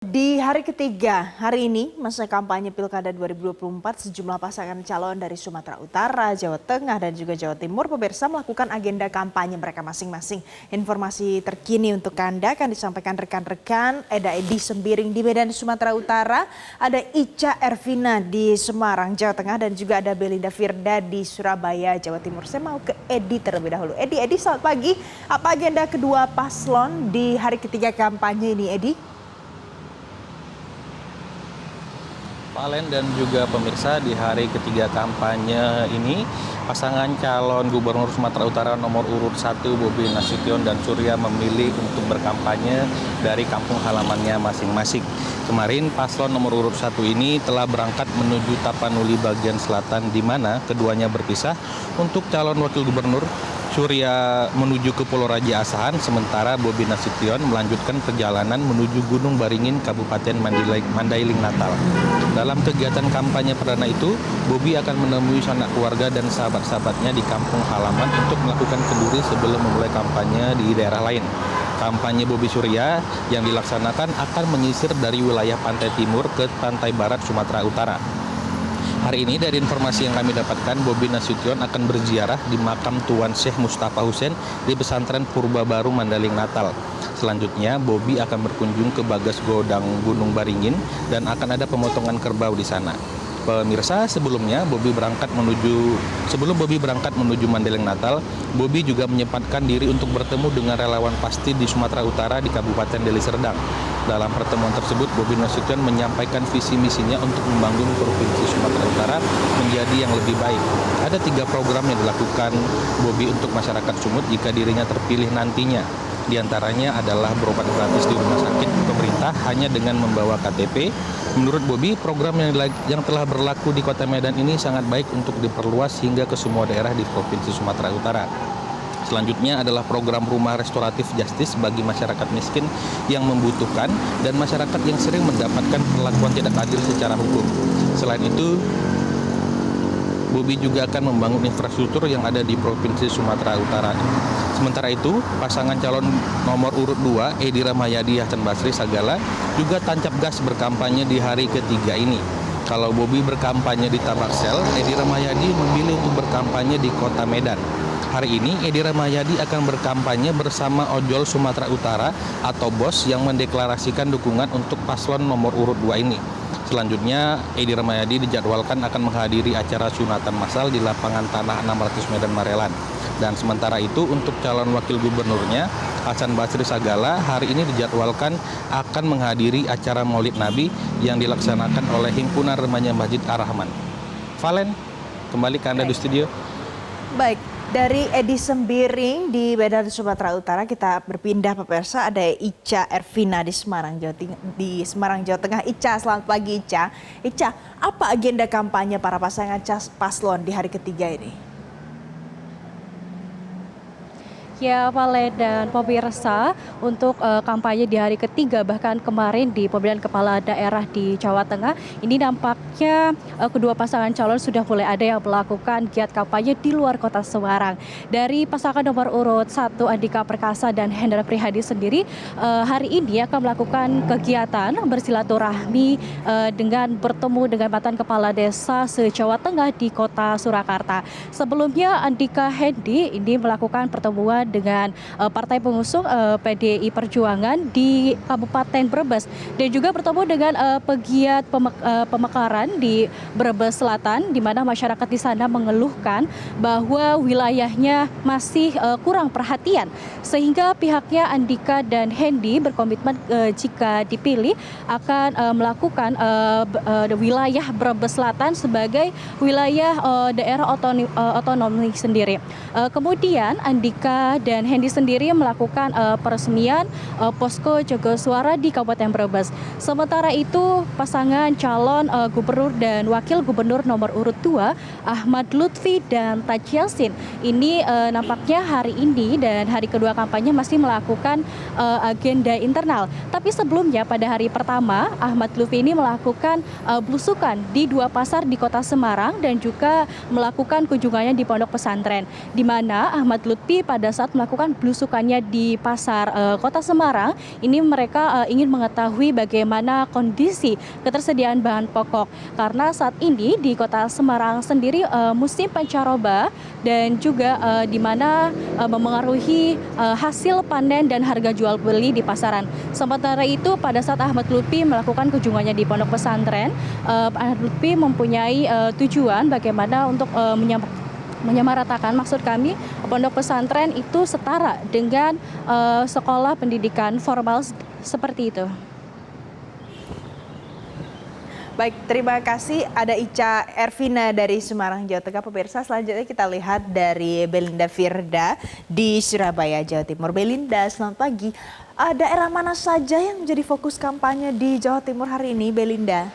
Di hari ketiga, hari ini masa kampanye Pilkada 2024 sejumlah pasangan calon dari Sumatera Utara, Jawa Tengah dan juga Jawa Timur pemirsa melakukan agenda kampanye mereka masing-masing. Informasi terkini untuk Anda akan disampaikan rekan-rekan Edi Sembiring di Medan, Sumatera Utara, ada Ica Ervina di Semarang, Jawa Tengah dan juga ada Belinda Firda di Surabaya, Jawa Timur. Saya mau ke Edi terlebih dahulu. Edi, selamat pagi. Apa agenda kedua paslon di hari ketiga kampanye ini, Edi? Valen dan juga pemirsa, di hari ketiga kampanye ini pasangan calon gubernur Sumatera Utara nomor urut 1 Bobi Nasution dan Surya memilih untuk berkampanye dari kampung halamannya masing-masing. Kemarin paslon nomor urut 1 ini telah berangkat menuju Tapanuli bagian selatan di mana keduanya berpisah. Untuk calon wakil gubernur Surya menuju ke Pulau Raja Asahan, sementara Bobi Nasution melanjutkan perjalanan menuju Gunung Baringin, Kabupaten Mandailing Natal. Dalam kegiatan kampanye perdana itu, Bobi akan menemui sanak keluarga dan sahabat-sahabatnya di kampung halaman untuk melakukan kenduri sebelum memulai kampanye di daerah lain. Kampanye Bobi Surya yang dilaksanakan akan menyisir dari wilayah pantai timur ke pantai barat Sumatera Utara. Hari ini dari informasi yang kami dapatkan, Bobi Nasution akan berziarah di makam Tuan Syekh Mustafa Hussein di pesantren Purba Baru Mandailing Natal. Selanjutnya, Bobi akan berkunjung ke Bagas Godang Gunung Baringin dan akan ada pemotongan kerbau di sana. Pemirsa, sebelum Bobi berangkat menuju Mandailing Natal, Bobi juga menyempatkan diri untuk bertemu dengan relawan pasti di Sumatera Utara di Kabupaten Deli Serdang. Dalam pertemuan tersebut, Bobi Nasution menyampaikan visi misinya untuk membangun Provinsi Sumatera Utara menjadi yang lebih baik. Ada 3 program yang dilakukan Bobi untuk masyarakat Sumut jika dirinya terpilih nantinya. Di antaranya adalah berobat gratis di rumah sakit pemerintah hanya dengan membawa KTP. Menurut Bobi, program yang telah berlaku di Kota Medan ini sangat baik untuk diperluas hingga ke semua daerah di Provinsi Sumatera Utara. Selanjutnya adalah program rumah restoratif justice bagi masyarakat miskin yang membutuhkan dan masyarakat yang sering mendapatkan perlakuan tidak adil secara hukum. Selain itu, Bobi juga akan membangun infrastruktur yang ada di Provinsi Sumatera Utara. Sementara itu, pasangan calon nomor urut 2, Edi Rahmayadi Hasan Basri Sagala, juga tancap gas berkampanye di hari ketiga ini. Kalau Bobi berkampanye di Tamarsel, Edi Rahmayadi memilih untuk berkampanye di Kota Medan. Hari ini, Edi Rahmayadi akan berkampanye bersama Ojol Sumatera Utara atau BOS yang mendeklarasikan dukungan untuk paslon nomor urut 2 ini. Selanjutnya, Edi Rahmayadi dijadwalkan akan menghadiri acara sunatan massal di lapangan tanah 600 Medan Marelan. Dan sementara itu, untuk calon wakil gubernurnya, Hasan Basri Sagala, hari ini dijadwalkan akan menghadiri acara Maulid Nabi yang dilaksanakan oleh Himpunan Remaja Masjid Ar-Rahman. Valen, kembali ke Anda di studio. Baik, dari Edi Sembiring di Medan, Sumatera Utara, kita berpindah pemirsa, ada Ica Ervina di Semarang, Jawa Tengah. Ica, selamat pagi Ica. Ica, apa agenda kampanye para pasangan paslon di hari ketiga ini? Ya, Valen dan pemirsa, untuk kampanye di hari ketiga bahkan kemarin di pemilihan kepala daerah di Jawa Tengah, ini nampaknya kedua pasangan calon sudah mulai ada yang melakukan giat kampanye di luar kota Semarang. Dari pasangan nomor urut 1 Andika Perkasa dan Hendra Prihadi sendiri hari ini akan melakukan kegiatan bersilaturahmi dengan bertemu dengan mantan kepala desa se-Jawa Tengah di kota Surakarta. Sebelumnya Andika Hendi ini melakukan pertemuan dengan partai pengusung PDI Perjuangan di Kabupaten Brebes dan juga bertemu dengan pegiat pemekaran di Brebes Selatan, di mana masyarakat di sana mengeluhkan bahwa wilayahnya masih kurang perhatian, sehingga pihaknya Andika dan Hendi berkomitmen jika dipilih akan melakukan wilayah Brebes Selatan sebagai wilayah daerah otonomi sendiri. Kemudian Andika dan Hendi sendiri melakukan peresmian posko jaga suara di Kabupaten Brebes. Sementara itu, pasangan calon gubernur dan wakil gubernur nomor urut 2, Ahmad Lutfi dan Taj Yassin, ini nampaknya hari ini dan hari kedua kampanye masih melakukan agenda internal. Tapi sebelumnya pada hari pertama, Ahmad Lutfi ini melakukan belusukan di 2 pasar di kota Semarang dan juga melakukan kunjungannya di pondok pesantren, di mana Ahmad Lutfi pada saat saat melakukan belusukannya di pasar Kota Semarang, ini mereka ingin mengetahui bagaimana kondisi ketersediaan bahan pokok. Karena saat ini di Kota Semarang sendiri musim pancaroba dan juga di mana memengaruhi hasil panen dan harga jual beli di pasaran. Sementara itu pada saat Ahmad Lutfi melakukan kunjungannya di pondok pesantren, Ahmad Lutfi mempunyai tujuan bagaimana untuk menyamaratakan, maksud kami pondok pesantren itu setara dengan sekolah pendidikan formal seperti itu. Baik, terima kasih. Ada Ica Ervina dari Semarang, Jawa Tengah. Pemirsa, selanjutnya kita lihat dari Belinda Firda di Surabaya, Jawa Timur. Belinda, selamat pagi. Daerah mana saja yang menjadi fokus kampanye di Jawa Timur hari ini, Belinda?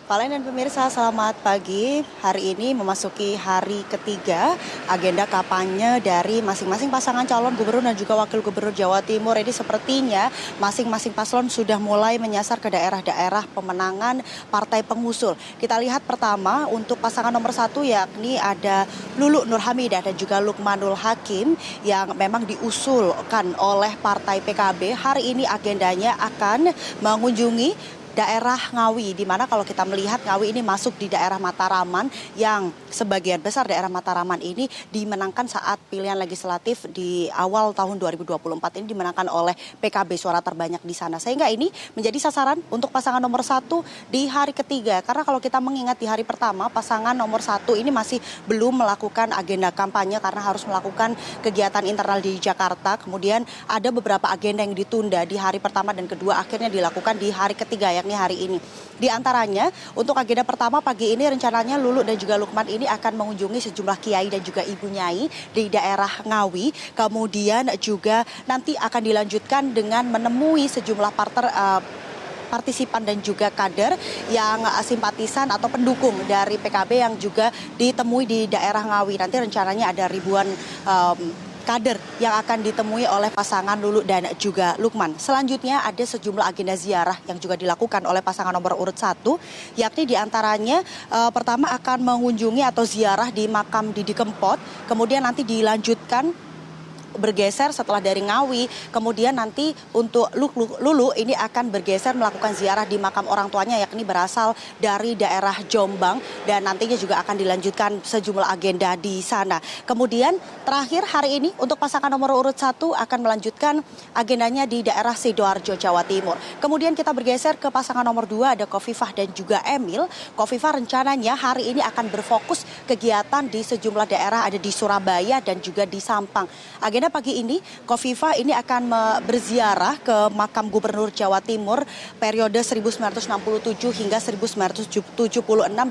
Valen dan pemirsa, selamat pagi. Hari ini memasuki hari ketiga agenda kampanye dari masing-masing pasangan calon gubernur dan juga wakil gubernur Jawa Timur. Ini sepertinya masing-masing paslon sudah mulai menyasar ke daerah-daerah pemenangan partai pengusul. Kita lihat pertama untuk pasangan nomor 1 yakni ada Lulu Nur Hamidah dan juga Lukmanul Hakim yang memang diusulkan oleh partai PKB. Hari ini agendanya akan mengunjungi daerah Ngawi, di mana kalau kita melihat Ngawi ini masuk di daerah Mataraman yang sebagian besar daerah Mataraman ini dimenangkan saat pilihan legislatif di awal tahun 2024 ini dimenangkan oleh PKB, suara terbanyak di sana. Sehingga ini menjadi sasaran untuk pasangan nomor 1 di hari ketiga. Karena kalau kita mengingat di hari pertama pasangan nomor 1 ini masih belum melakukan agenda kampanye karena harus melakukan kegiatan internal di Jakarta. Kemudian ada beberapa agenda yang ditunda di hari pertama dan kedua akhirnya dilakukan di hari ketiga yakni hari ini. Di antaranya untuk agenda pertama pagi ini rencananya Lulu dan juga Lukman ini akan mengunjungi sejumlah kiai dan juga ibu nyai di daerah Ngawi. Kemudian juga nanti akan dilanjutkan dengan menemui sejumlah partisipan dan juga kader yang simpatisan atau pendukung dari PKB yang juga ditemui di daerah Ngawi. Nanti rencananya ada ribuan kader yang akan ditemui oleh pasangan Lulu dan juga Lukman. Selanjutnya ada sejumlah agenda ziarah yang juga dilakukan oleh pasangan nomor urut 1, yakni diantaranya pertama akan mengunjungi atau ziarah di makam Didi Kempot, kemudian nanti dilanjutkan bergeser setelah dari Ngawi, kemudian nanti untuk Lulu ini akan bergeser melakukan ziarah di makam orang tuanya yakni berasal dari daerah Jombang dan nantinya juga akan dilanjutkan sejumlah agenda di sana. Kemudian terakhir hari ini untuk pasangan nomor urut 1 akan melanjutkan agendanya di daerah Sidoarjo, Jawa Timur. Kemudian kita bergeser ke pasangan nomor 2 ada Kofifah dan juga Emil. Kofifah rencananya hari ini akan berfokus kegiatan di sejumlah daerah ada di Surabaya dan juga di Sampang. Agenda pagi ini, Kofifah ini akan berziarah ke makam Gubernur Jawa Timur periode 1967 hingga 1976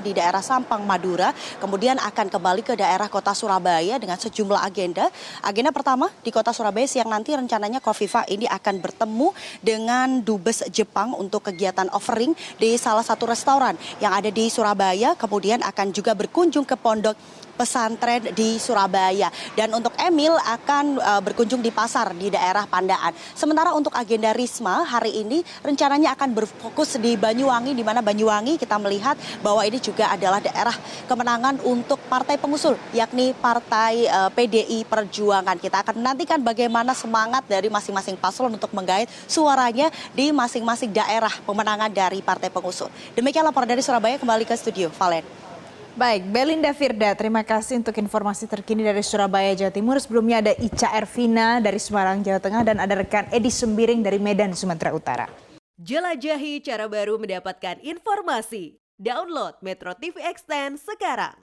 di daerah Sampang, Madura. Kemudian akan kembali ke daerah kota Surabaya dengan sejumlah agenda. Agenda pertama di kota Surabaya siang nanti rencananya Kofifah ini akan bertemu dengan Dubes Jepang untuk kegiatan offering di salah satu restoran yang ada di Surabaya. Kemudian akan juga berkunjung ke pondok pesantren di Surabaya. Dan untuk Emil akan berkunjung di pasar di daerah Pandaan. Sementara untuk agenda Risma hari ini rencananya akan berfokus di Banyuwangi, di mana Banyuwangi kita melihat bahwa ini juga adalah daerah kemenangan untuk partai pengusul, yakni partai PDI Perjuangan. Kita akan menantikan bagaimana semangat dari masing-masing paslon untuk menggait suaranya di masing-masing daerah pemenangan dari partai pengusul. Demikian laporan dari Surabaya, kembali ke studio, Valen. Baik, Belinda Firda, terima kasih untuk informasi terkini dari Surabaya, Jawa Timur. Sebelumnya ada Ica Ervina dari Semarang, Jawa Tengah, dan ada rekan Edi Sembiring dari Medan, Sumatera Utara. Jelajahi cara baru mendapatkan informasi. Download Metro TV Extend sekarang.